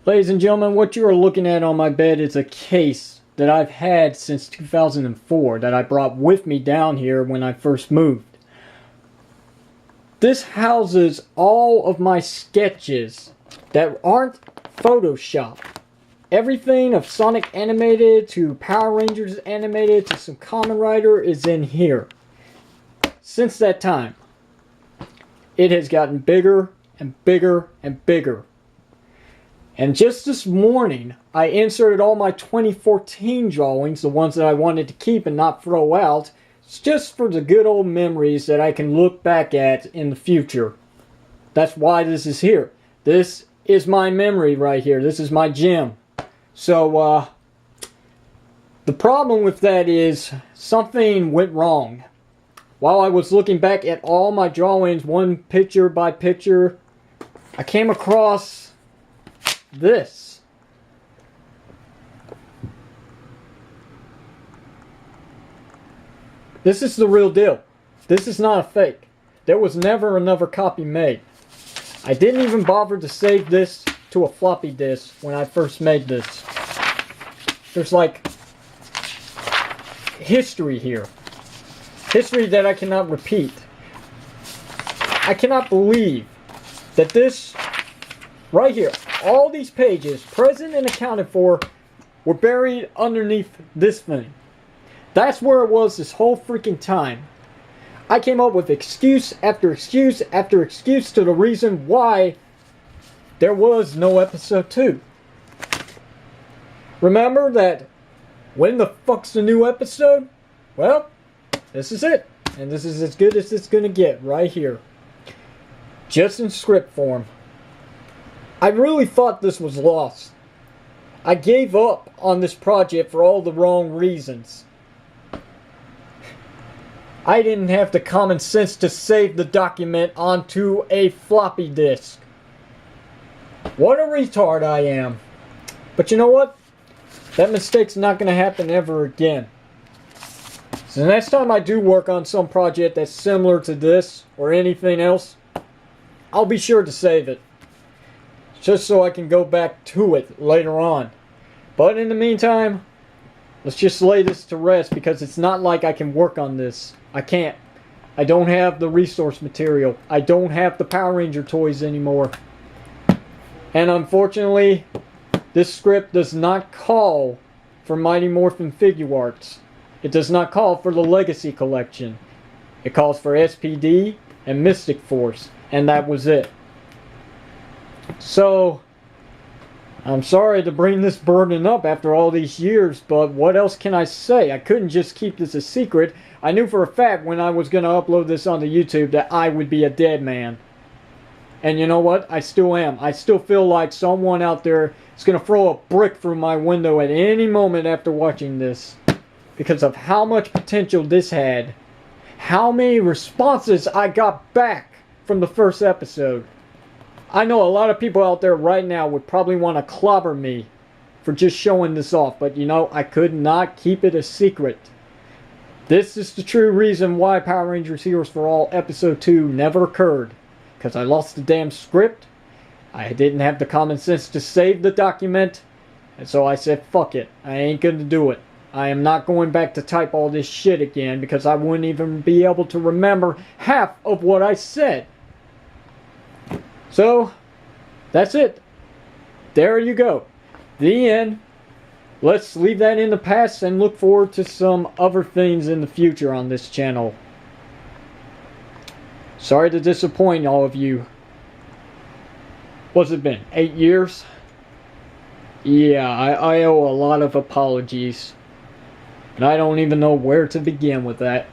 Ladies and gentlemen, what you are looking at on my bed is a case that I've had since 2004 that I brought with me down here when I first moved. This houses all of my sketches that aren't Photoshop. Everything of Sonic Animated to Power Rangers Animated to some Kamen Rider is in here. Since that time, it has gotten bigger and bigger and bigger. And just this morning, I inserted all my 2014 drawings, the ones that I wanted to keep and not throw out, just for the good old memories that I can look back at in the future. That's why this is here. This is my memory right here. This is my gem. So, the problem with that is something went wrong. While I was looking back at all my drawings, one picture by picture, I came across this. This is the real deal. This is not a fake. There was never another copy made. I didn't even bother to save this to a floppy disk when I first made this. There's like history here. History that I cannot repeat. I cannot believe that this right here, all these pages, present and accounted for, were buried underneath this thing. That's where it was this whole freaking time. I came up with excuse after excuse after excuse to the reason why there was no episode 2. Remember that when the fuck's the new episode? Well, this is it. And this is as good as it's gonna get right here. Just in script form. I really thought this was lost. I gave up on this project for all the wrong reasons. I didn't have the common sense to save the document onto a floppy disk. What a retard I am. But you know what? That mistake's not going to happen ever again. So the next time I do work on some project that's similar to this or anything else, I'll be sure to save it. Just so I can go back to it later on. But in the meantime, let's just lay this to rest because it's not like I can work on this. I can't. I don't have the resource material. I don't have the Power Ranger toys anymore. And unfortunately, this script does not call for Mighty Morphin Figure Arts. It does not call for the Legacy Collection. It calls for SPD and Mystic Force. And that was it. So, I'm sorry to bring this burden up after all these years, but what else can I say? I couldn't just keep this a secret. I knew for a fact when I was going to upload this onto YouTube that I would be a dead man. And you know what? I still am. I still feel like someone out there is going to throw a brick through my window at any moment after watching this. Because of how much potential this had. How many responses I got back from the first episode. I know a lot of people out there right now would probably want to clobber me for just showing this off. But you know, I could not keep it a secret. This is the true reason why Power Rangers Heroes for All Episode 2 never occurred. Because I lost the damn script. I didn't have the common sense to save the document. And so I said, fuck it. I ain't gonna do it. I am not going back to type all this shit again. Because I wouldn't even be able to remember half of what I said. So, that's it. There you go. The end. Let's leave that in the past and look forward to some other things in the future on this channel. Sorry to disappoint all of you. What's it been? 8 years? Yeah, I owe a lot of apologies. And I don't even know where to begin with that.